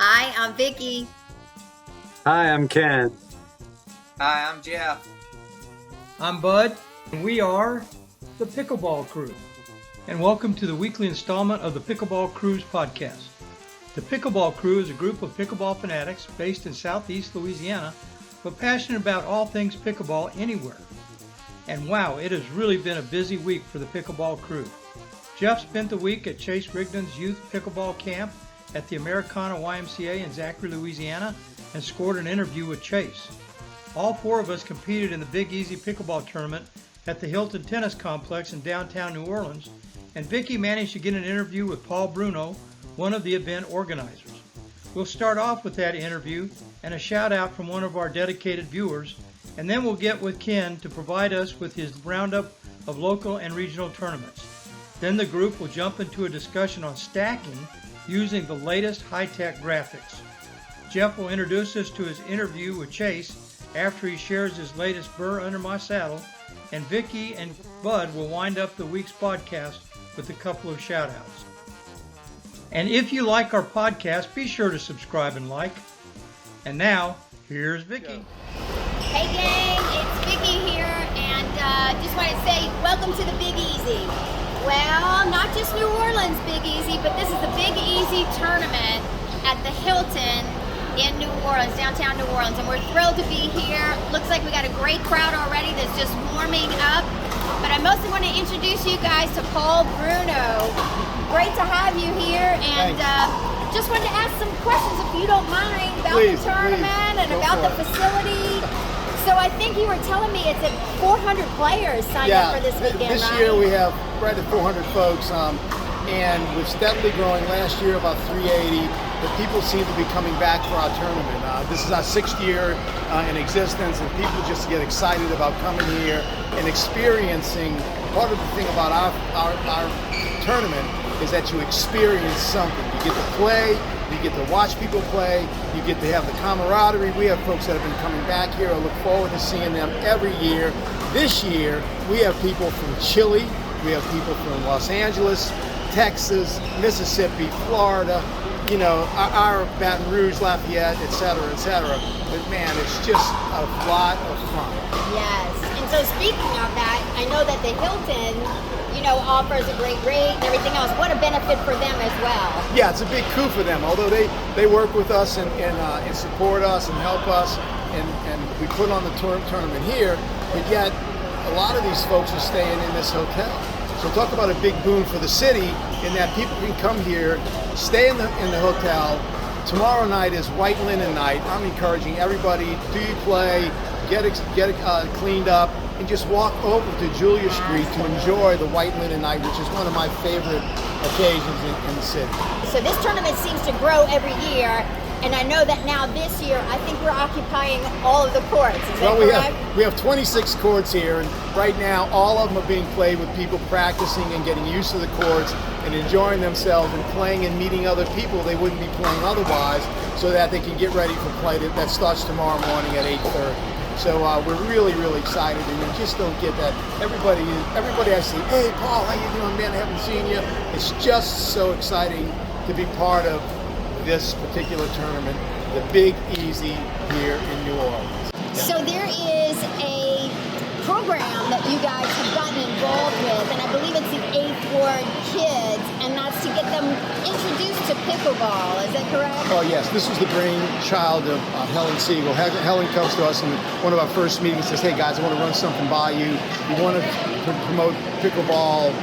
Hi, I'm Vicki. Hi, I'm Ken. Hi, I'm Jeff. I'm Bud, and we are the Pickleball Crew. And welcome to the weekly installment of the Pickleball Crew's podcast. The Pickleball Crew is a group of pickleball fanatics based in southeast Louisiana, but passionate about all things pickleball anywhere. And wow, it has really been a busy week for the Pickleball Crew. Jeff spent the week at Chase Rigdon's youth pickleball camp at the Americana YMCA in Zachary, Louisiana, and scored an interview with Chase. All four of us competed in the Big Easy Pickleball Tournament at the Hilton Tennis Complex in downtown New Orleans, and Vicki managed to get an interview with Paul Bruno, one of the event organizers. We'll start off with that interview and a shout out from one of our dedicated viewers, and then we'll get with Ken to provide us with his roundup of local and regional tournaments. Then the group will jump into a discussion on stacking using the latest high-tech graphics. Jeff will introduce us to his interview with Chase after he shares his latest Burr Under My Saddle, and Vicki and Bud will wind up the week's podcast with a couple of shout-outs. And if you like our podcast, be sure to subscribe and like. And now, here's Vicki. Hey gang, it's Vicki here, and just want to say welcome to the Big Easy. Well, not just New Orleans Big Easy, but this is the Big Easy Tournament at the Hilton in New Orleans, downtown New Orleans, and we're thrilled to be here. Looks like we got a great crowd already that's just warming up. But I mostly want to introduce you guys to Paul Bruno. Great to have you here, and just wanted to ask some questions, if you don't mind, about the tournament and about the facility. So I think you were telling me it's at 400 players signed up for this weekend, this right? year we have right at 400 folks, and we're steadily growing. Last year about 380, but people seem to be coming back for our tournament. This is our 6th year in existence, and people just get excited about coming here and experiencing. Part of the thing about our tournament is that you experience something. You get to play, you get to watch people play, you get to have the camaraderie. We have folks that have been coming back here. I look forward to seeing them every year. This year, we have people from Chile, we have people from Los Angeles, Texas, Mississippi, Florida, you know, our Baton Rouge, Lafayette, et cetera, et cetera. But man, it's just a lot of fun. Yes, and so speaking of that, I know that the Hilton, you know, offers a great rate and everything else. What a benefit for them as well. Yeah, it's a big coup for them. Although they work with us and support us and help us, and we put on the tournament here, but yet a lot of these folks are staying in this hotel. So talk about a big boon for the city in that people can come here, stay in the hotel. Tomorrow night is white linen night. I'm encouraging everybody, do you play, get it cleaned up, and just walk over to Julia Street to enjoy the white linen night, which is one of my favorite occasions in the city. So this tournament seems to grow every year, and I know that now this year, I think we're occupying all of the courts. Is that correct? We have 26 courts here, and right now all of them are being played with people practicing and getting used to the courts and enjoying themselves and playing and meeting other people they wouldn't be playing otherwise, so that they can get ready for play that starts tomorrow morning at 8:30. So we're really, really excited, and you just don't get that. Everybody I see, hey Paul, how you doing, man? I haven't seen you. It's just so exciting to be part of this particular tournament, the Big Easy here in New Orleans. So there is a program that you guys have gotten involved with, and I believe it's the 8th Ward Kids, and that's to get them introduced to pickleball. Is that correct? Oh yes, this was the brainchild of Helen Siegel. Helen comes to us in one of our first meetings and says, hey guys, I want to run something by you. We want to promote pickleball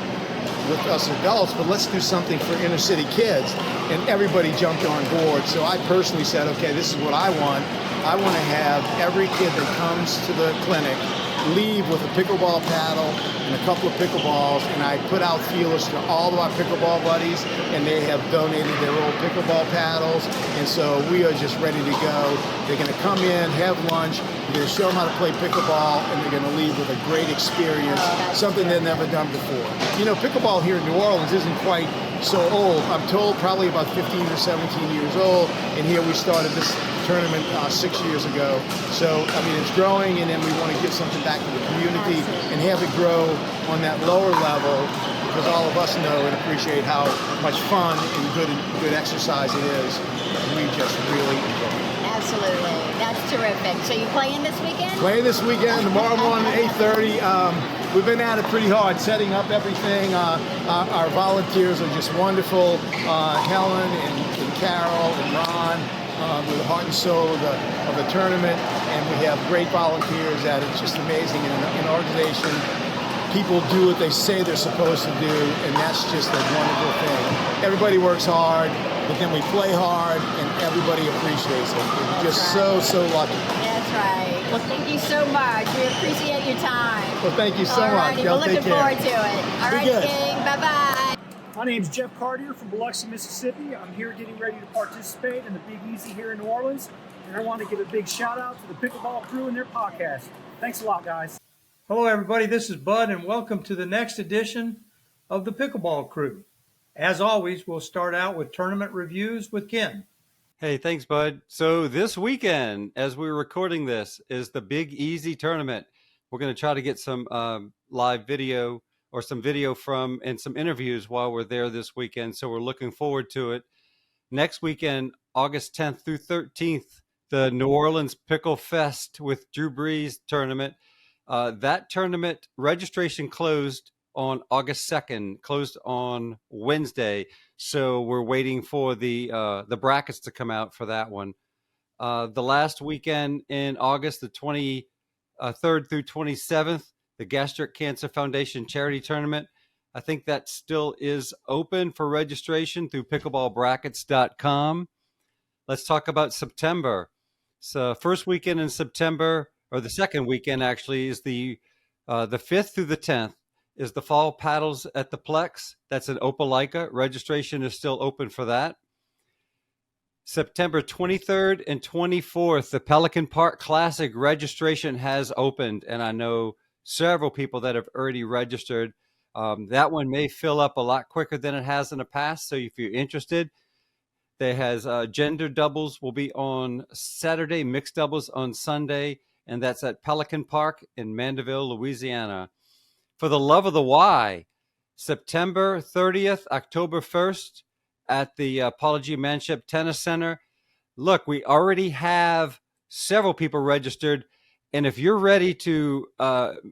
with us adults, but let's do something for inner city kids. And everybody jumped on board. So I personally said, okay, this is what I want. I want to have every kid that comes to the clinic leave with a pickleball paddle and a couple of pickleballs, and I put out feelers to all of our pickleball buddies, and they have donated their old pickleball paddles, and so we are just ready to go. They're going to come in, have lunch, we're going to show them how to play pickleball, and they're going to leave with a great experience, something they've never done before. You know, pickleball here in New Orleans isn't quite so old. I'm told probably about 15 or 17 years old, and here we started this tournament 6 years ago. So, I mean, it's growing, and then we want to give something back to the community and have it grow on that lower level, because all of us know and appreciate how much fun and good exercise it is. we just really enjoy it. Absolutely. That's terrific. So you playing this weekend? Playing this weekend, tomorrow morning, 8:30. We've been at it pretty hard, setting up everything. Our volunteers are just wonderful. Helen and Carol and Ron, with the heart and soul of the tournament, and we have great volunteers at it. It's just amazing. And an organization, people do what they say they're supposed to do, and that's just a wonderful thing. Everybody works hard, but then we play hard, and everybody appreciates it. We're just so lucky. That's right. Well, thank you so much. We appreciate your time. Well, thank you so All much. righty. Y'all We're take looking care. forward to it. All Be right, good. gang. Bye-bye. My name's Jeff Cartier from Biloxi, Mississippi. I'm here getting ready to participate in the Big Easy here in New Orleans. And I want to give a big shout out to the Pickleball Crew and their podcast. Thanks a lot, guys. Hello, everybody. This is Bud, and welcome to the next edition of the Pickleball Crew. As always, we'll start out with tournament reviews with Ken. Hey, thanks, Bud. So this weekend, as we're recording this, is the Big Easy Tournament. We're going to try to get some live video or some video from and some interviews while we're there this weekend. So we're looking forward to it. Next weekend, August 10th through 13th, the New Orleans Pickle Fest with Drew Brees tournament. That tournament registration closed on August 2nd, closed on Wednesday. So we're waiting for the brackets to come out for that one. The last weekend in August, the 23rd through 27th, the Gastric Cancer Foundation Charity Tournament. I think that still is open for registration through pickleballbrackets.com. Let's talk about September. So first weekend in September, or the second weekend actually, is the 5th through the 10th is the Fall Paddles at the Plex. That's in Opelika. Registration is still open for that. September 23rd and 24th, the Pelican Park Classic registration has opened, and I know several people that have already registered. That one may fill up a lot quicker than it has in the past, so if you're interested, there has gender doubles will be on Saturday, mixed doubles on Sunday, and that's at Pelican Park in Mandeville, Louisiana. For the love of the Y, September 30th, October 1st at the Paula G. Manship Tennis Center. Look, we already have several people registered, and if you're ready to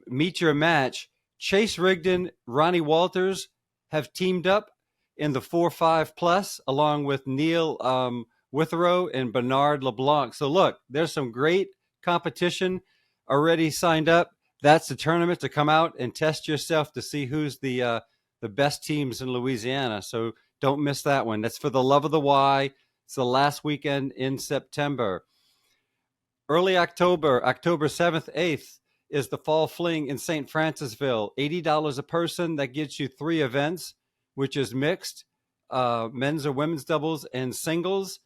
meet your match, Chase Rigdon, Ronnie Walters have teamed up in the 4-5 plus, along with Neil Withrow and Bernard LeBlanc. So look, there's some great competition already signed up. That's the tournament to come out and test yourself to see who's the best teams in Louisiana. So don't miss that one. That's for the love of the Y. It's the last weekend in September. Early October, October 7th, 8th, is the Fall Fling in St. Francisville. $80 a person. That gets you 3 events, which is mixed, men's or women's doubles, and singles.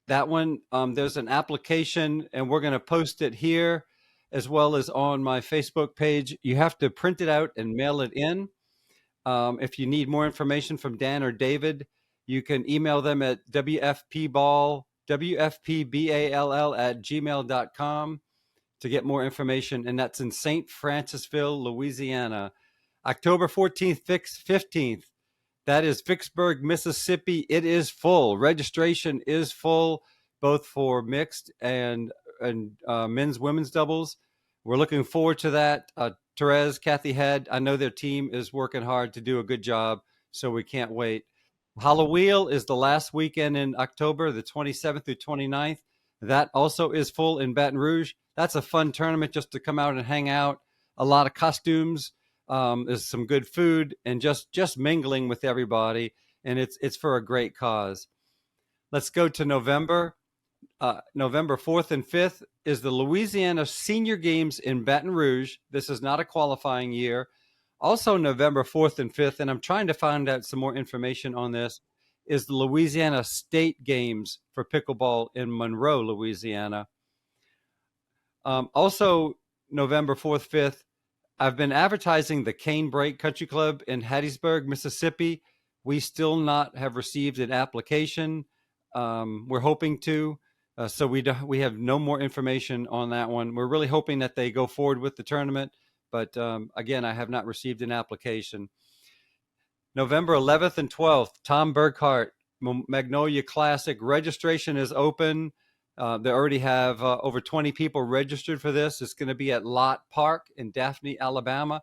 That one, there's an application, and we're going to post it here as well as on my Facebook page. You have to print it out and mail it in. If you need more information from Dan or David, you can email them at wfpball@gmail.com to get more information, and that's in St. Francisville, Louisiana. October 14th, 15th, that is Vicksburg, Mississippi. It is full. Registration is full, both for mixed and men's, women's doubles. We're looking forward to that. Therese, Kathy Head, I know their team is working hard to do a good job, so we can't wait. Halloween is the last weekend in October, the 27th through 29th. That also is full in Baton Rouge. That's a fun tournament just to come out and hang out. A lot of costumes. There's some good food and just mingling with everybody. And it's for a great cause. Let's go to November. November 4th and 5th is the Louisiana Senior Games in Baton Rouge. This is not a qualifying year. Also November 4th and 5th, and I'm trying to find out some more information on this, is the Louisiana State Games for pickleball in Monroe, Louisiana. Also November 4th, 5th, I've been advertising the Cane Break Country Club in Hattiesburg, Mississippi. We still not have received an application. We're hoping to. So we have no more information on that one. We're really hoping that they go forward with the tournament. But again, I have not received an application. November 11th and 12th, Tom Burkhart Magnolia Classic. Registration is open. They already have over 20 people registered for this. It's going to be at Lott Park in Daphne, Alabama.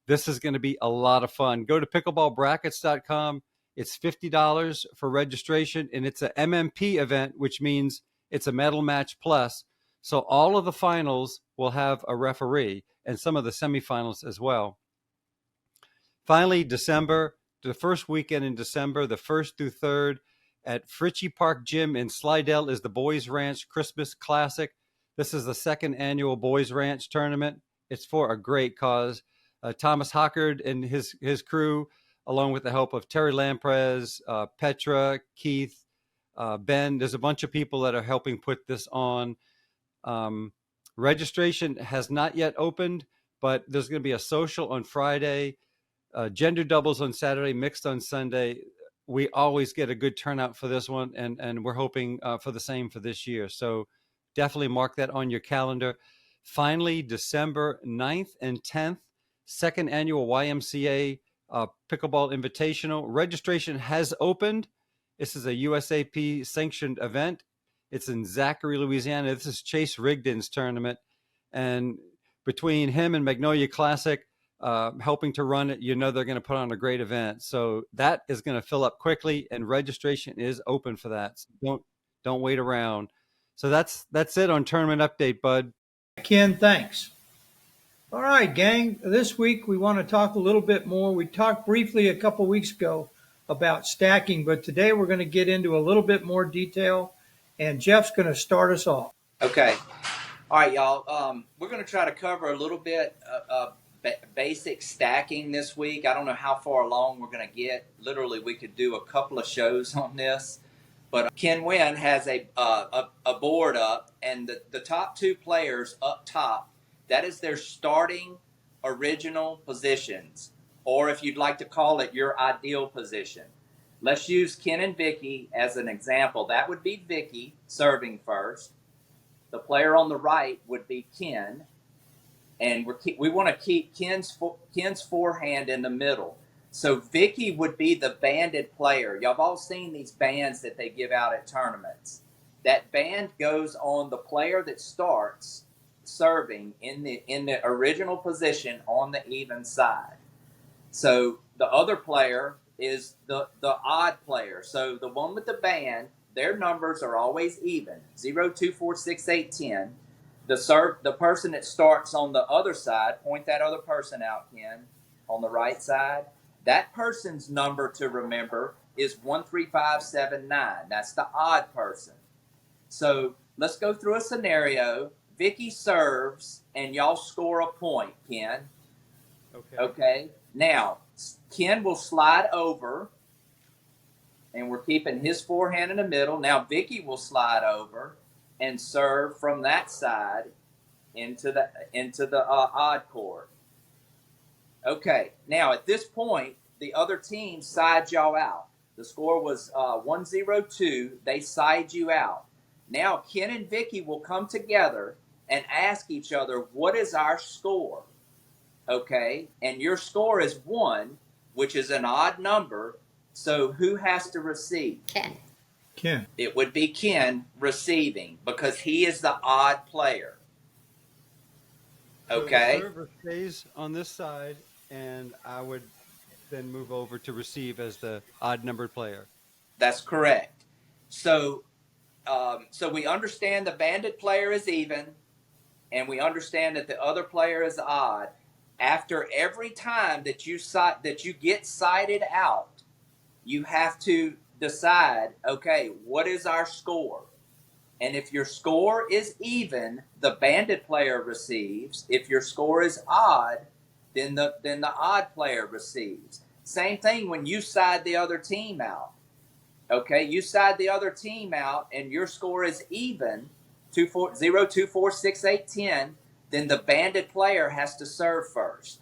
This is going to be a lot of fun. Go to pickleballbrackets.com. It's $50 for registration, and it's a MMP event, which means it's a medal match plus. So all of the finals will have a referee and some of the semifinals as well. Finally, December, the first weekend in December, the 1st through 3rd, at Fritchie Park Gym in Slidell is the Boys Ranch Christmas Classic. This is the second annual Boys Ranch tournament. It's for a great cause. Thomas Hockard and his crew, along with the help of Terry Lamprez, Petra, Keith, Ben. There's a bunch of people that are helping put this on. Registration has not yet opened, but there's going to be a social on Friday, gender doubles on Saturday, mixed on Sunday. We always get a good turnout for this one, and we're hoping for the same for this year. So definitely mark that on your calendar. Finally, December 9th and 10th, second annual YMCA Pickleball Invitational. Registration has opened. This is a USAP sanctioned event. It's in Zachary, Louisiana. This is Chase Rigdon's tournament. And between him and Magnolia Classic, helping to run it, they're going to put on a great event. So that is going to fill up quickly, and registration is open for that. So don't wait around. So that's it on tournament update, Bud. Ken, thanks. All right, gang. This week we want to talk a little bit more. We talked briefly a couple weeks ago about stacking, but today we're going to get into a little bit more detail, and Jeff's going to start us off. Okay. All right, y'all. We're going to try to cover a little bit of basic stacking this week. I don't know how far along we're going to get. Literally, we could do a couple of shows on this. But Ken Winn has a board up, and the top two players up top, that is their starting original positions, or if you'd like to call it your ideal position. Let's use Ken and Vicki as an example. That would be Vicki serving first. The player on the right would be Ken. And we want to keep Ken's forehand in the middle. So Vicki would be the banded player. Y'all have all seen these bands that they give out at tournaments. That band goes on the player that starts serving in the original position on the even side. So the other player is the odd player. So the one with the band, their numbers are always even, 0, 2, 4, 6, 8, 10. The person that starts on the other side, point that other person out, Ken, on the right side. That person's number to remember is 1, 3, 5, 7, 9. That's the odd person. So let's go through a scenario. Vicki serves, and y'all score a point, Ken. Okay. Now, Ken will slide over, and we're keeping his forehand in the middle. Now, Vicki will slide over and serve from that side into the odd court. Okay, now at this point, the other team sides y'all out. The score was 1-0-2. They side you out. Now Ken and Vicki will come together and ask each other, what is our score? Okay, and your score is 1, which is an odd number. So who has to receive? Ken. It would be Ken receiving because he is the odd player. Okay. So the server stays on this side, and I would then move over to receive as the odd numbered player. That's correct. So we understand the banded player is even, and we understand that the other player is odd. After every time that you get sided out, you have to decide, okay, what is our score? And if your score is even, the banded player receives. If your score is odd, then the odd player receives. Same thing when you side the other team out. Okay, you side the other team out and your score is even, 0, 2, 4, 6, 8, 10, then the banded player has to serve first.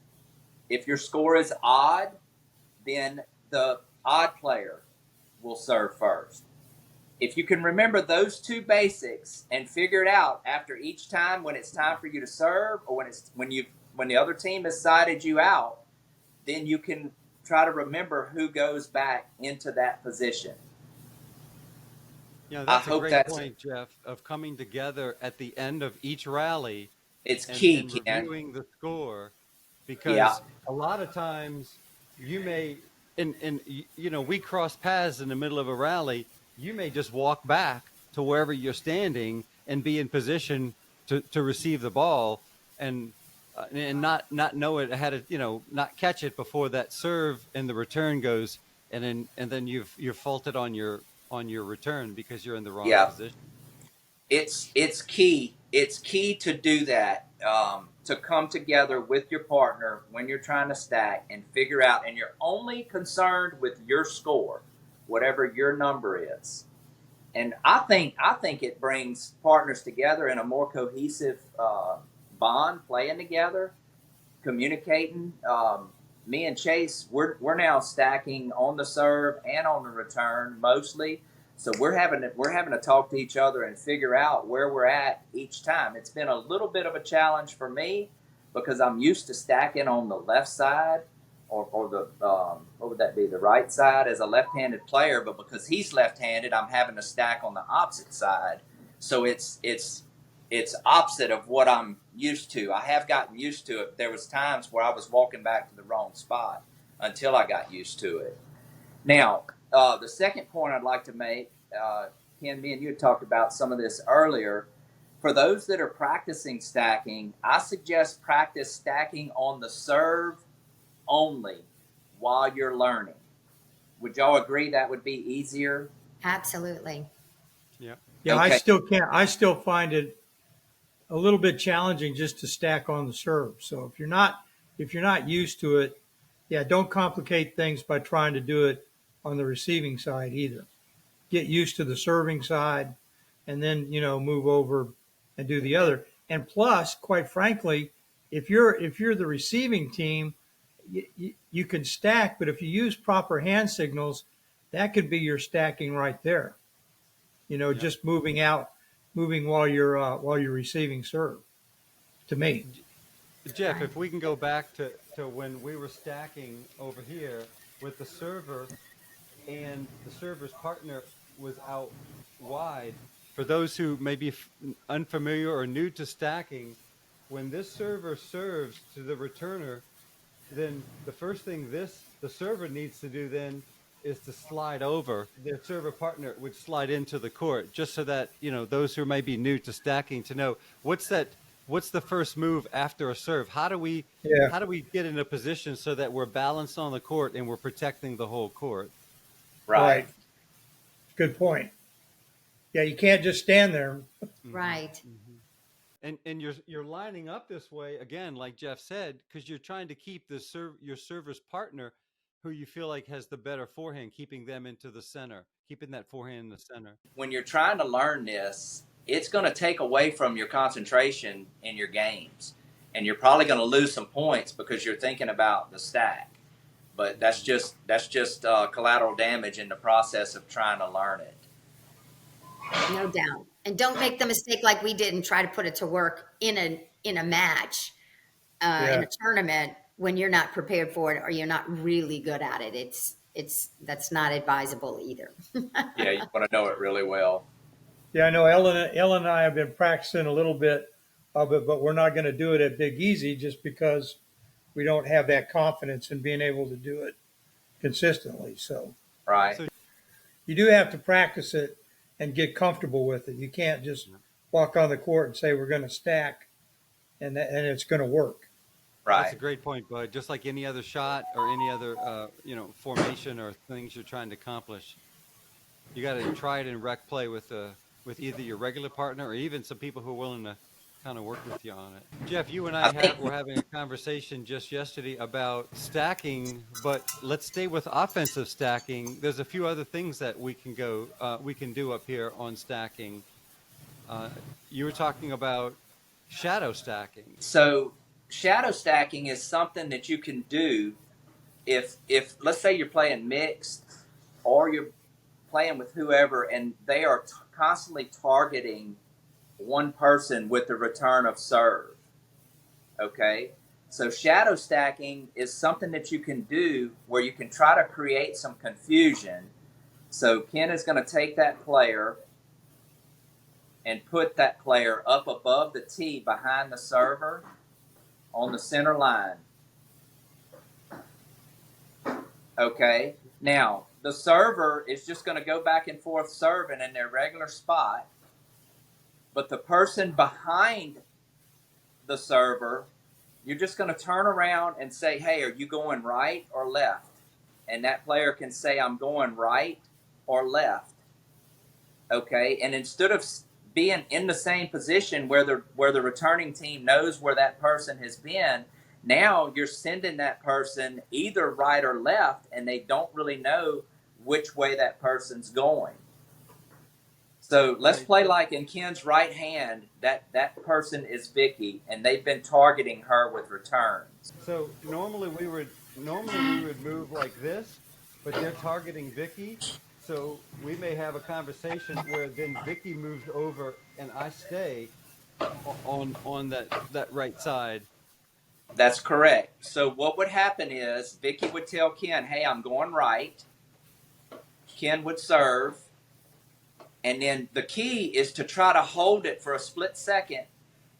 If your score is odd, then the odd player will serve first. If you can remember those two basics and figure it out after each time when it's time for you to serve, or when the other team has sided you out, then you can try to remember who goes back into that position. You know, I that's a hope great that's point, Jeff, of coming together at the end of each rally it's and, key, and Ken. reviewing the score, Yeah, because a lot of times you may, you know, we cross paths in the middle of a rally. You may just walk back to wherever you're standing and be in position to receive the ball, and not know it ahead of, you know, not catch it before that serve and the return goes, and then you've faulted on your return because you're in the wrong yeah. position. It's key. It's key to do that. To come together with your partner when you're trying to stack and figure out, and you're only concerned with your score, whatever your number is. And I think it brings partners together in a more cohesive bond, playing together, communicating. Me and Chase, we're now stacking on the serve and on the return mostly. So we're having to talk to each other and figure out where we're at each time. It's been a little bit of a challenge for me because I'm used to stacking on the left side, or the what would that be, the right side as a left-handed player. But because he's left-handed, I'm having to stack on the opposite side. So it's opposite of what I'm used to. I have gotten used to it. There was times where I was walking back to the wrong spot until I got used to it. Now, the second point I'd like to make, Ken, me and you had talked about some of this earlier. For those that are practicing stacking, I suggest practice stacking on the serve only while you're learning. Would y'all agree that would be easier? Absolutely. Yeah. Yeah, Okay. I still find it a little bit challenging just to stack on the serve. So if you're not used to it, yeah, don't complicate things by trying to do it on the receiving side either. Get used to the serving side, and then, you know, move over and do the other. And plus, quite frankly, if you're the receiving team, you can stack, but if you use proper hand signals, that could be your stacking right there. You know, Yeah. just moving while you're receiving serve. To me, Jeff, if we can go back to when we were stacking over here with the server and the server's partner was out wide. For those who may be unfamiliar or new to stacking, when this server serves to the returner, then the first thing the server needs to do then is to slide over. Their server partner would slide into the court, just so that, you know, those who may be new to stacking to know what's the first move after a serve. yeah, How do we get in a position so that we're balanced on the court and we're protecting the whole court? Right. right. Good point. Yeah, you can't just stand there. Right. And you're lining up this way again, like Jeff said, because you're trying to keep your server's partner, who you feel like has the better forehand, keeping them into the center, keeping that forehand in the center. When you're trying to learn this, it's going to take away from your concentration in your games. And you're probably going to lose some points because you're thinking about the stack. But that's just collateral damage in the process of trying to learn it. No doubt. And don't make the mistake like we did and try to put it to work in a match, in Yeah, a tournament, when you're not prepared for it or you're not really good at it. That's not advisable either. Yeah, you want to know it really well. yeah. I know Ellen and I have been practicing a little bit of it, but we're not going to do it at Big Easy just because we don't have that confidence in being able to do it consistently. So Right. So you do have to practice it and get comfortable with it. You can't just walk on the court and say we're going to stack and it's going to work. that's a Right. great point, Bud. Just like any other shot or any other formation or things you're trying to accomplish, you got to try it in rec play with either your regular partner or even some people who are willing to kind of work with you on it. Jeff, you and I I think were having a conversation just yesterday about stacking, but let's stay with offensive stacking. There's a few other things that we can do up here on stacking. You were talking about shadow stacking. so. Shadow stacking is something that you can do if let's say you're playing mixed, or you're playing with whoever, and they are constantly targeting one person with the return of serve. Okay, so shadow stacking is something that you can do where you can try to create some confusion. So Ken is going to take that player and put that player up above the tee behind the server on the center line. Okay, now the server is just going to go back and forth serving in their regular spot, but the person behind the server, you're just going to turn around and say, hey, are you going right or left? And that player can say, I'm going right or left. Okay, and instead of being in the same position where the returning team knows where that person has been, now you're sending that person either right or left, and they don't really know which way that person's going. So let's play like in Ken's right hand, that person is Vicki, and they've been targeting her with returns. So normally we would move like this, but they're targeting Vicki. So we may have a conversation where then Vicki moves over and I stay on that right side. That's correct. So what would happen is Vicki would tell Ken, hey, I'm going right. Ken would serve. And then the key is to try to hold it for a split second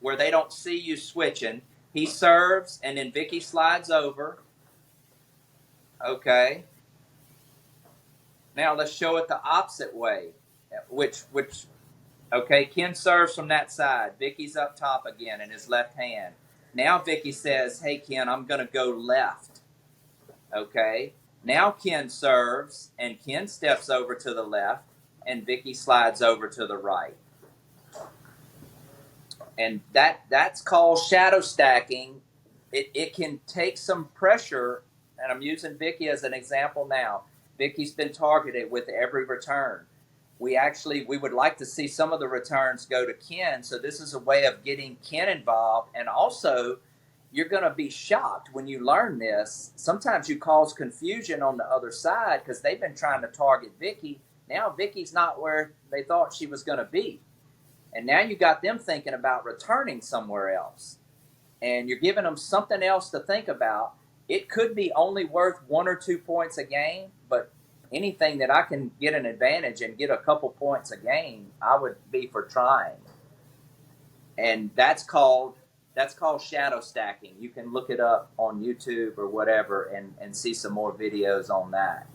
where they don't see you switching. He serves, and then Vicki slides over. Okay. Now let's show it the opposite way. Okay, Ken serves from that side. Vicki's up top again in his left hand. Now Vicki says, hey, Ken, I'm going to go left. Okay. Now Ken serves, and Ken steps over to the left, and Vicki slides over to the right. And that's called shadow stacking. It can take some pressure, and I'm using Vicki as an example now. Vicki's been targeted with every return. We would like to see some of the returns go to Ken, so this is a way of getting Ken involved. And also, you're going to be shocked when you learn this. Sometimes you cause confusion on the other side because they've been trying to target Vicki. Now Vicki's not where they thought she was going to be. And now you got them thinking about returning somewhere else. And you're giving them something else to think about. It could be only worth 1 or 2 points a game, but anything that I can get an advantage and get a couple points a game, I would be for trying. And that's called shadow stacking. You can look it up on YouTube or whatever and see some more videos on that.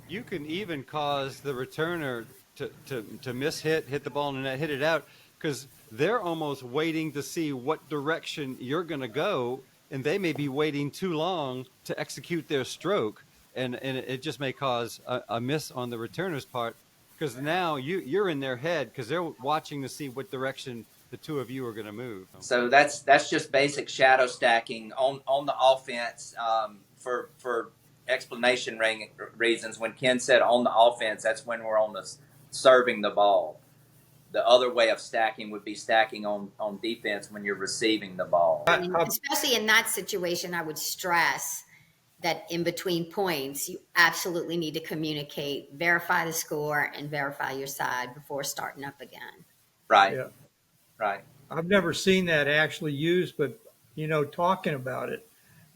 You can even cause the returner to miss hit the ball in the net, hit it out, because they're almost waiting to see what direction you're going to go, and they may be waiting too long to execute their stroke, and it just may cause a miss on the returner's part, because now you're in their head because they're watching to see what direction the two of you are going to move. So that's just basic shadow stacking on the offense. For explanation reasons, when Ken said on the offense, that's when we're on the serving the ball. The other way of stacking would be stacking on defense when you're receiving the ball. Especially in that situation, I would stress that in between points, you absolutely need to communicate, verify the score, and verify your side before starting up again. Right. Yeah. Right. I've never seen that actually used, but, talking about it,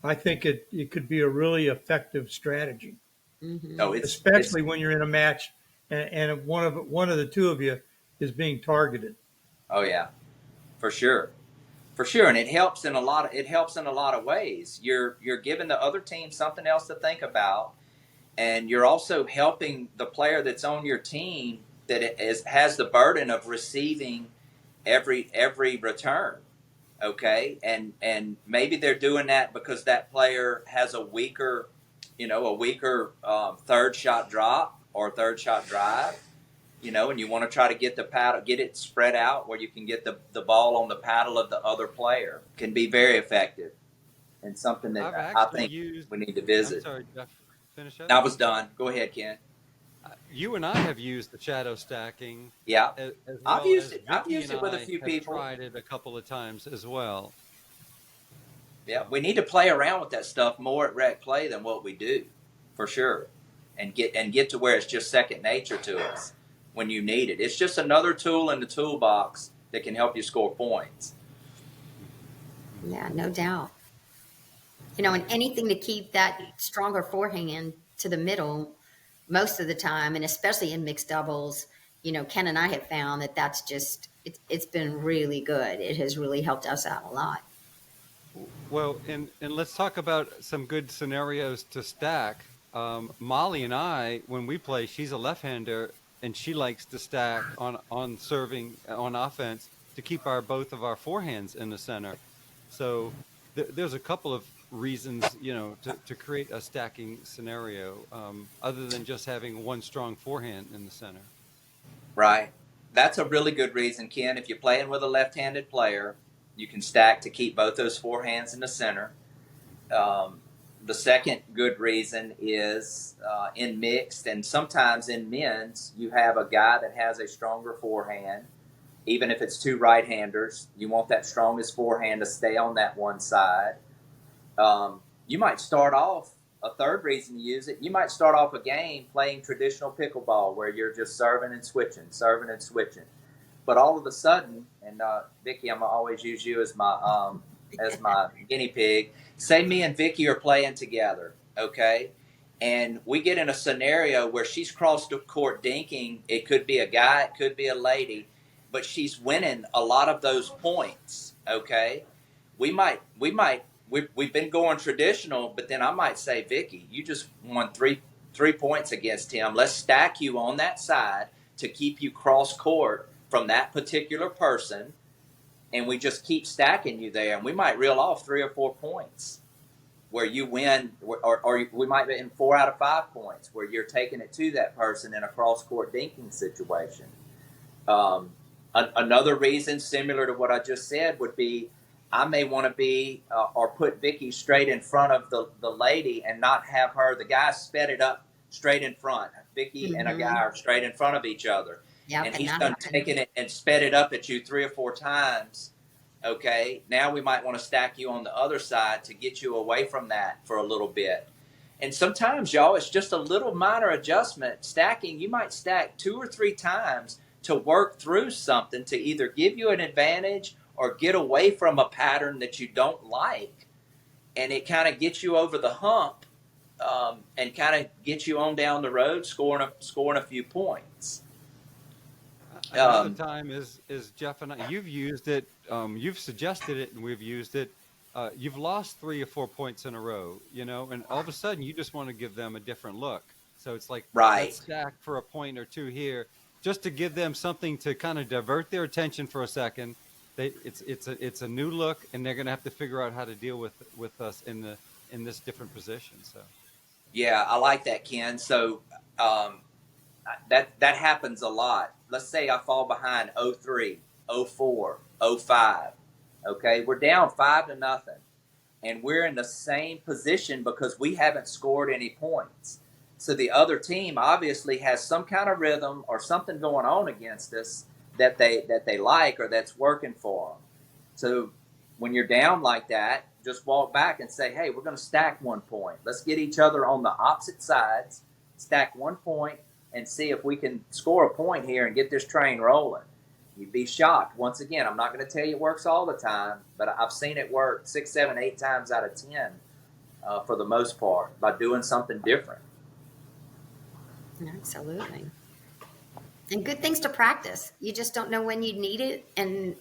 I think it could be a really effective strategy. Mm-hmm. No, especially when you're in a match and one of the two of you is being targeted. Oh yeah, for sure, and it helps in a lot of ways. You're giving the other team something else to think about, and you're also helping the player that's on your team that has the burden of receiving every return. Okay, and maybe they're doing that because that player has a weaker third shot drop or third shot drive, and you want to try to get the paddle, get it spread out where you can get the ball on the paddle of the other player. Can be very effective and something that I think we need to visit. I'm sorry, Jeff, finish up? I was done. Go ahead, Ken. You and I have used the shadow stacking. Yeah, as well I've used as it. I've Vicki used it and with a I few have people. Tried it a couple of times as well. Yeah, we need to play around with that stuff more at rec play than what we do, for sure, and get to where it's just second nature to us when you need it. It's just another tool in the toolbox that can help you score points. Yeah, no doubt. And anything to keep that stronger forehand to the middle most of the time, and especially in mixed doubles, Ken and I have found that that's just it's been really good. It has really helped us out a lot. Well, and let's talk about some good scenarios to stack. Molly and I, when we play, she's a left-hander, and she likes to stack on serving on offense to keep both of our forehands in the center. So there's a couple of reasons, to create a stacking scenario, other than just having one strong forehand in the center. Right. That's a really good reason, Ken. If you're playing with a left-handed player, you can stack to keep both those forehands in the center. The second good reason is in mixed and sometimes in men's, you have a guy that has a stronger forehand. Even if it's two right-handers, you want that strongest forehand to stay on that one side. You might start off, a third reason to use it, you might start off a game playing traditional pickleball where you're just serving and switching. But all of a sudden, and Vicki, I'm going to always use you as my guinea pig. Say me and Vicki are playing together, okay? And we get in a scenario where she's crossed the court dinking. It could be a guy, it could be a lady, but she's winning a lot of those points, okay? We've been going traditional, but then I might say, Vicki, you just won three points against him. Let's stack you on that side to keep you cross court from that particular person, and we just keep stacking you there, and we might reel off 3 or 4 points where you win, or we might be in 4 out of 5 points where you're taking it to that person in a cross court dinking situation. Another reason, similar to what I just said, would be I may want to be or put Vicki straight in front of the lady and not have her. The guy sped it up straight in front. Vicki and a guy are straight in front of each other. Yep, and he's done taking it and sped it up at you 3 or 4 times. Okay, now we might want to stack you on the other side to get you away from that for a little bit. And sometimes, y'all, it's just a little minor adjustment. Stacking, you might stack 2 or 3 times to work through something to either give you an advantage or get away from a pattern that you don't like. And it kind of gets you over the hump and kind of gets you on down the road scoring a few points. Another time is Jeff and I, you've used it, you've suggested it, and we've used it. You've lost 3 or 4 points in a row, and all of a sudden you just want to give them a different look. So it's like, let's stack for a point or two here, just to give them something to kind of divert their attention for a second. It's a new look, and they're going to have to figure out how to deal with us in this different position. So, yeah, I like that, Ken. So that happens a lot. Let's say I fall behind 0-3, 0-4, 0-5. Okay, we're down 5-0, and we're in the same position because we haven't scored any points. So the other team obviously has some kind of rhythm or something going on against us that they like or that's working for them. So when you're down like that, just walk back and say, hey, we're going to stack 1 point. Let's get each other on the opposite sides, stack 1 point, and see if we can score a point here and get this train rolling. You'd be shocked. Once again, I'm not going to tell you it works all the time, but I've seen it work 6, 7, 8 times out of 10 for the most part by doing something different. Absolutely. And good things to practice. You just don't know when you need it. And,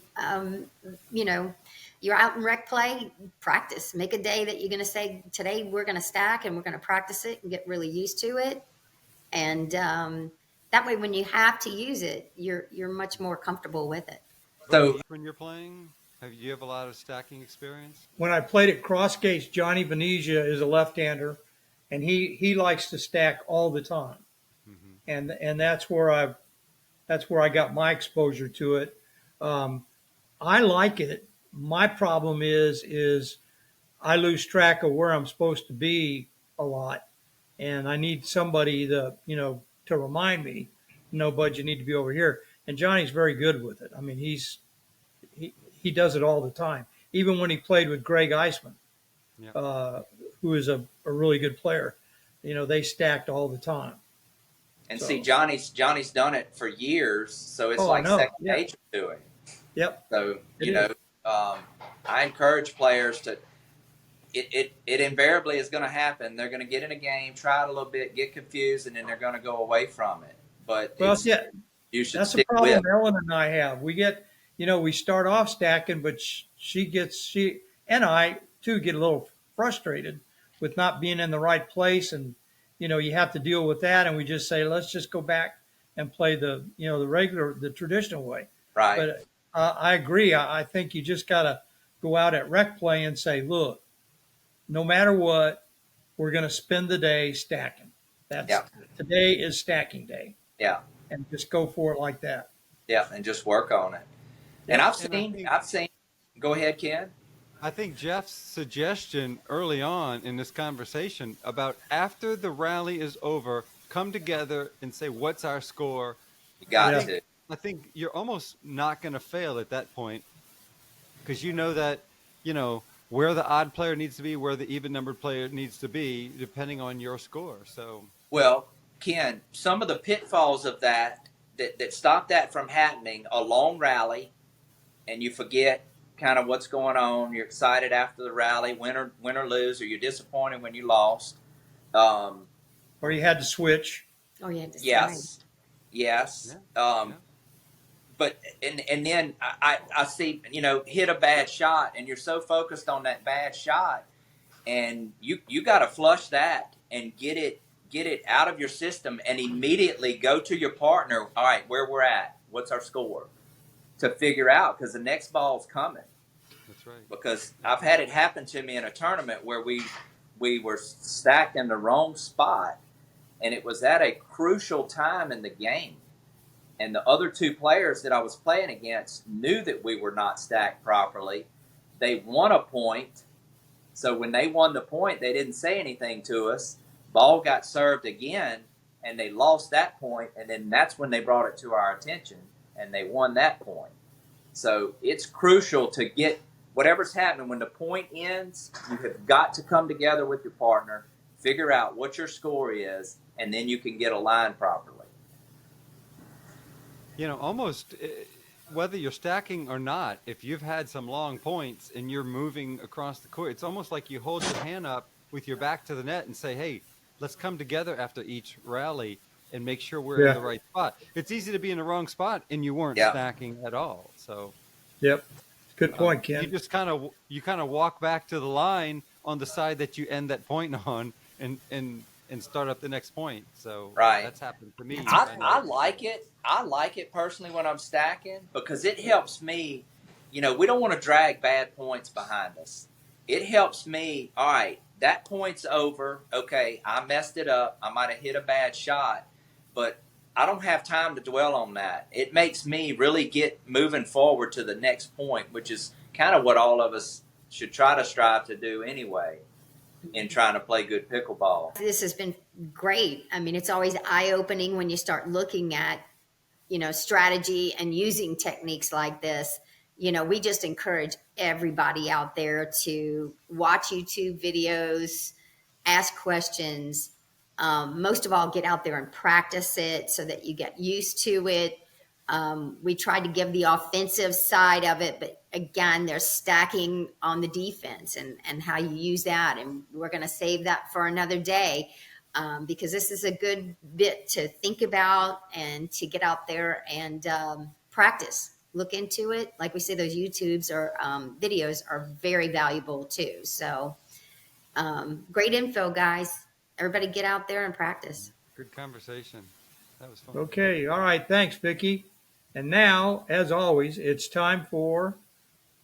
you're out in rec play, practice. Make a day that you're going to say, today we're going to stack and we're going to practice it and get really used to it. And that way, when you have to use it, you're much more comfortable with it. So when you're playing, have you have a lot of stacking experience? When I played at Crossgates, Johnny Venesia is a left-hander, and he likes to stack all the time. Mm-hmm. And that's where I got my exposure to it. I like it. My problem is I lose track of where I'm supposed to be a lot, and I need somebody to remind me, no, bud, you need to be over here. And Johnny's very good with it. I mean, he does it all the time. Even when he played with Greg Eisman, who is a really good player, they stacked all the time. And see, Johnny's done it for years, so it's second nature to him. Yep. So I encourage players to. It invariably is going to happen. They're going to get in a game, try it a little bit, get confused, and then they're going to go away from it. But you should that's stick a problem with. Ellen and I have. We get we start off stacking, but she and I too get a little frustrated with not being in the right place, and you have to deal with that, and we just say let's just go back and play the traditional way. Right. But I agree. I think you just got to go out at rec play and say, look, no matter what, we're going to spend the day stacking. Yeah. Today is stacking day, Yeah. and just go for it like that. Yeah. And just work on it. And Yeah, I've seen, go ahead, Ken. I think Jeff's suggestion early on in this conversation about after the rally is over, come together and say, what's our score? You got Yeah. to. I think you're almost not going to fail at that point because you know that, where the odd player needs to be, where the even numbered player needs to be, depending on your score. So, Well, Ken, some of the pitfalls of that stop that from happening, a long rally, and you forget kind of what's going on. You're excited after the rally, win or lose, or you're disappointed when you lost. Or you had to switch. Oh, you had to Yes. Yes. Yeah. But and then I see, hit a bad shot, and you're so focused on that bad shot, and you got to flush that and get it out of your system, and immediately go to your partner. All right, where we're at, what's our score, to figure out, because the next ball's coming. that's right. Because I've had it happen to me in a tournament where we were stacked in the wrong spot, and it was at a crucial time in the game. And the other two players that I was playing against knew that we were not stacked properly. They won a point. So when they won the point, they didn't say anything to us. Ball got served again, and they lost that point. And then that's when they brought it to our attention, and they won that point. So it's crucial to get whatever's happening. When the point ends, you have got to come together with your partner, figure out what your score is, and then you can get aligned properly. Almost whether you're stacking or not, if you've had some long points and you're moving across the court, it's almost like you hold your hand up with your back to the net and say, hey, let's come together after each rally and make sure we're in the right spot. It's easy to be in the wrong spot and you weren't stacking at all. So, Yep. Good point, Ken. You just kind of walk back to the line on the side that you end that point on and start up the next point. So that's happened to me. I like it. I like it personally when I'm stacking, because it helps me. We don't want to drag bad points behind us. It helps me. All right, that point's over. Okay, I messed it up. I might have hit a bad shot, but I don't have time to dwell on that. It makes me really get moving forward to the next point, which is kind of what all of us should try to strive to do anyway in trying to play good pickleball. This has been great. I mean, it's always eye-opening when you start looking at, strategy and using techniques like this. We just encourage everybody out there to watch YouTube videos, ask questions. Most of all, get out there and practice it so that you get used to it. We tried to give the offensive side of it, but again, there's stacking on the defense and how you use that. And we're going to save that for another day, because this is a good bit to think about and to get out there and practice. Look into it. Like we say, those YouTubes or videos are very valuable too. So great info, guys. Everybody get out there and practice. Good conversation. That was fun. Okay. All right. Thanks, Vicki. And now, as always, it's time for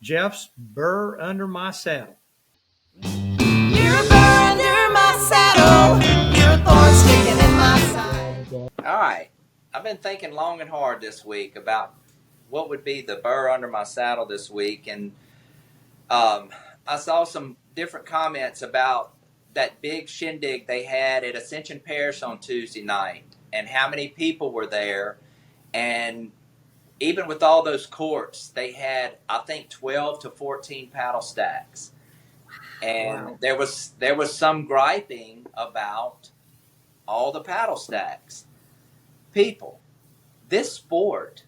Jeff's Burr Under My Saddle. You're a burr under my saddle. You're a thorn sticking in my side. All right. I've been thinking long and hard this week about what would be the burr under my saddle this week. And I saw some different comments about that big shindig they had at Ascension Parish on Tuesday night and how many people were there. And even with all those courts, they had, I think, 12 to 14 paddle stacks. And there was some griping about all the paddle stacks. People, this sport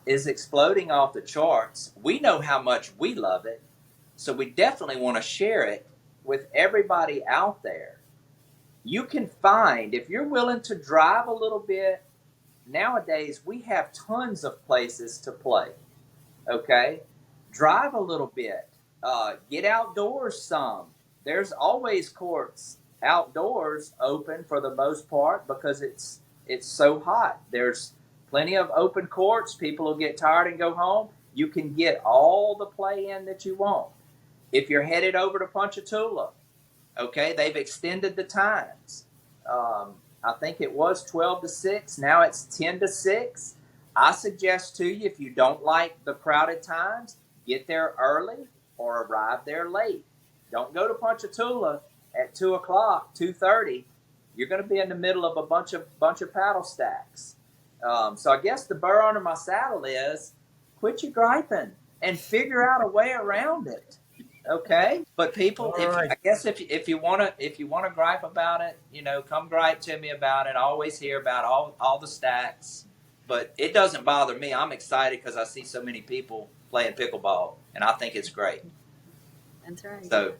is exploding off the charts. We know how much we love it, so we definitely want to share it with everybody out there. You can find, if you're willing to drive a little bit, nowadays we have tons of places to play. Okay, drive a little bit. Get outdoors some. There's always courts outdoors open for the most part because it's so hot. There's plenty of open courts. People will get tired and go home. You can get all the play in that you want. If you're headed over to Ponchatoula, okay, they've extended the times. I think it was 12 to 6. Now it's 10 to 6. I suggest to you, if you don't like the crowded times, get there early or arrive there late. Don't go to Ponchatoula at 2 o'clock, 2:30. You're going to be in the middle of a bunch of paddle stacks. So I guess the burr under my saddle is quit your griping and figure out a way around it. Okay, but people, I guess if you want to gripe about it, come gripe to me about it. I always hear about all the stacks, but it doesn't bother me. I'm excited because I see so many people playing pickleball, and I think it's great. That's right. So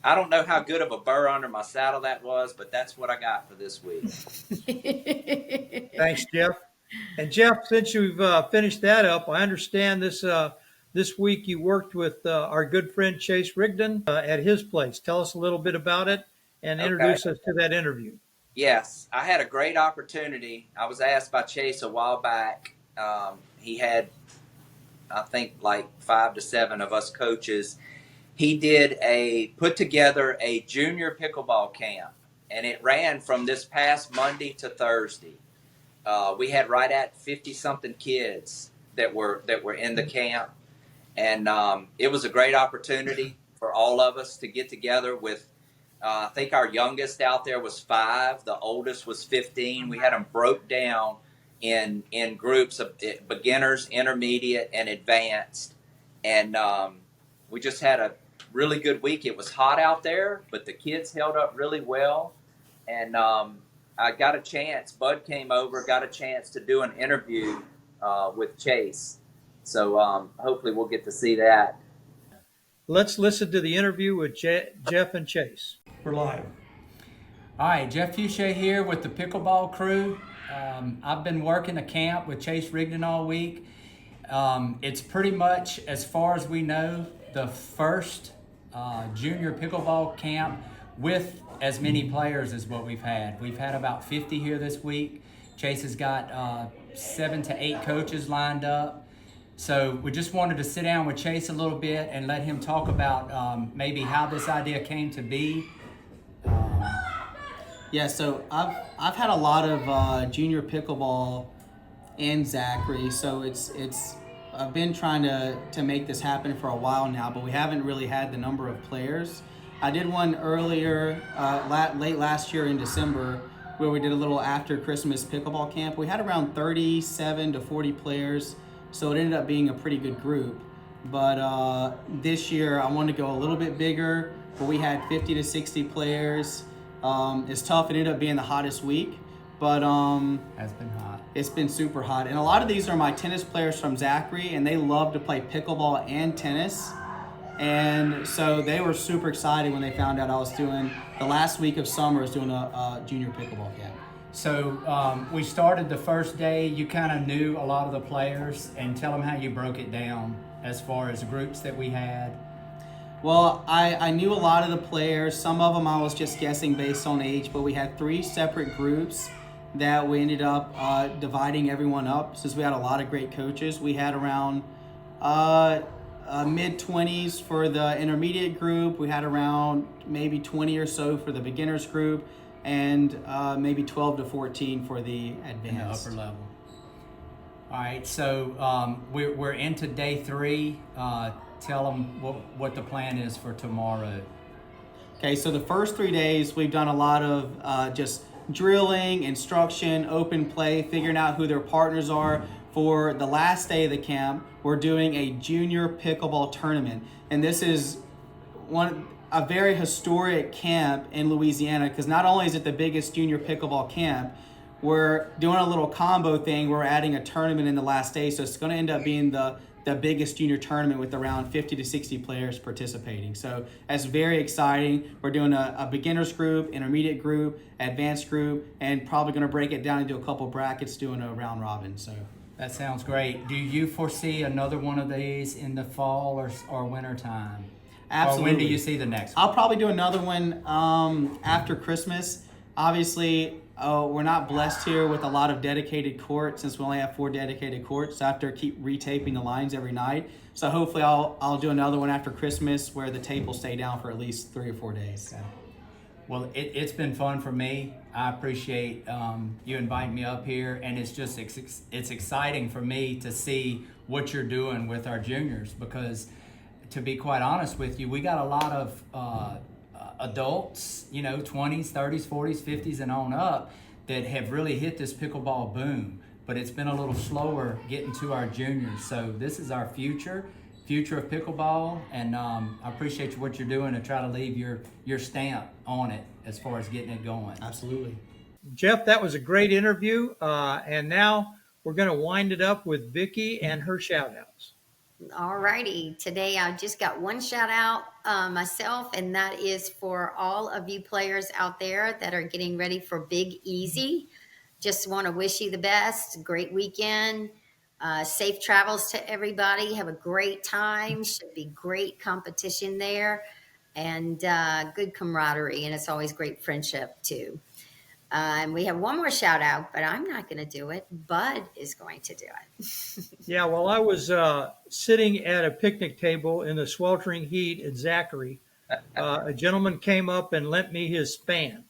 I don't know how good of a burr under my saddle that was, but that's what I got for this week. Thanks, Jeff. And Jeff, since you've finished that up, I understand this week you worked with our good friend Chase Rigdon at his place. Tell us a little bit about it and introduce us to that interview. Yes, I had a great opportunity. I was asked by Chase a while back. He had, I think, like 5 to 7 of us coaches. He put together a junior pickleball camp, and it ran from this past Monday to Thursday. We had right at 50-something kids that were in the camp, and it was a great opportunity for all of us to get together with. I think our youngest out there was 5. The oldest was 15. We had them broke down in groups of beginners, intermediate, and advanced, and we just had a really good week. It was hot out there, but the kids held up really well, and I got a chance. Bud came over, got a chance to do an interview with Chase. So hopefully we'll get to see that. Let's listen to the interview with Jeff and Chase. We're live. All right, Jeff Fouché here with the Pickleball Crew. I've been working a camp with Chase Rigdon all week. It's pretty much, as far as we know, the first junior pickleball camp with as many players as what we've had. We've had about 50 here this week. Chase has got 7 to 8 coaches lined up. So we just wanted to sit down with Chase a little bit and let him talk about maybe how this idea came to be. Yeah, so I've had a lot of junior pickleball in Zachary, so I've been trying to make this happen for a while now, but we haven't really had the number of players. I did one earlier, late last year in December, where we did a little after Christmas pickleball camp. We had around 37 to 40 players, so it ended up being a pretty good group. But this year I wanted to go a little bit bigger, but we had 50 to 60 players. It's tough. It ended up being the hottest week, but Has been hot. It's been super hot. And a lot of these are my tennis players from Zachary, and they love to play pickleball and tennis. And so they were super excited when they found out I was doing, the last week of summer, I was doing a junior pickleball camp. So we started the first day. You kind of knew a lot of the players, and tell them how you broke it down as far as groups that we had. Well, I knew a lot of the players. Some of them I was just guessing based on age, but we had 3 separate groups that we ended up dividing everyone up. Since we had a lot of great coaches, we had around mid-20s for the intermediate group. We had around maybe 20 or so for the beginners group, and maybe 12 to 14 for the advanced. In the upper level. All right, so we're into day 3. Tell them what the plan is for tomorrow. Okay, so the first 3 days we've done a lot of just drilling, instruction, open play, figuring out who their partners are. For the last day of the camp, we're doing a junior pickleball tournament, and this is a very historic camp in Louisiana, because not only is it the biggest junior pickleball camp, we're doing a little combo thing. We're adding a tournament in the last day, so it's going to end up being the biggest junior tournament with around 50 to 60 players participating. So that's very exciting. We're doing a beginners group, intermediate group, advanced group, and probably going to break it down into a couple brackets, doing a round robin. So That sounds great. Do you foresee another one of these in the fall or winter time? Absolutely. Or when do you see the next one? I'll probably do another one after Christmas. Obviously, we're not blessed here with a lot of dedicated courts since we only have 4 dedicated courts. So I have to keep retaping the lines every night. So hopefully I'll do another one after Christmas where the tape will stay down for at least 3 or 4 days. Okay. Well, it's been fun for me. I appreciate you inviting me up here, and it's just it's exciting for me to see what you're doing with our juniors, because to be quite honest with you, we got a lot of adults, 20s, 30s, 40s, 50s, and on up that have really hit this pickleball boom, but it's been a little slower getting to our juniors. So this is our future of pickleball, and I appreciate what you're doing to try to leave your stamp on it as far as getting it going. Absolutely. Jeff, that was a great interview. And now we're going to wind it up with Vicki and her shout outs. All righty. Today I just got one shout out myself, and that is for all of you players out there that are getting ready for Big Easy. Just want to wish you the best. Great weekend. Safe travels to everybody. Have a great time. Should be great competition there, and good camaraderie. And it's always great friendship too. And we have one more shout out, but I'm not going to do it. Bud is going to do it. Yeah, well, I was sitting at a picnic table in the sweltering heat at Zachary. A gentleman came up and lent me his span,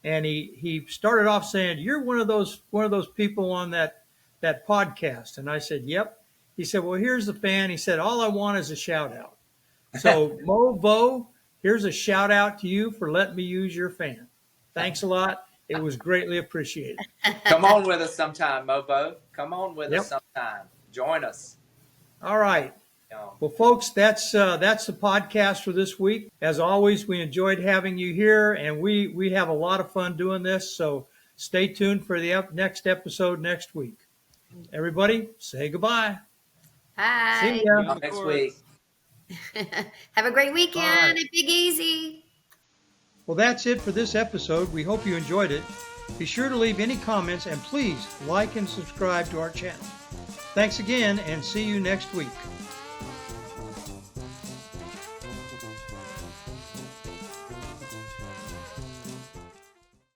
and he started off saying, "You're one of those people on that podcast." And I said, "Yep." He said, "Well, here's the fan." He said, "All I want is a shout out." So Mo, here's a shout out to you for letting me use your fan. Thanks a lot. It was greatly appreciated. Come on with us sometime, Mobo. Come on with us sometime. Join us. All right. Well, folks, that's the podcast for this week. As always, we enjoyed having you here, and we have a lot of fun doing this. So stay tuned for the next episode next week. Everybody, say goodbye. Hi. See ya. Next week. Have a great weekend at Big Easy. Well, that's it for this episode. We hope you enjoyed it. Be sure to leave any comments, and please like and subscribe to our channel. Thanks again, and see you next week.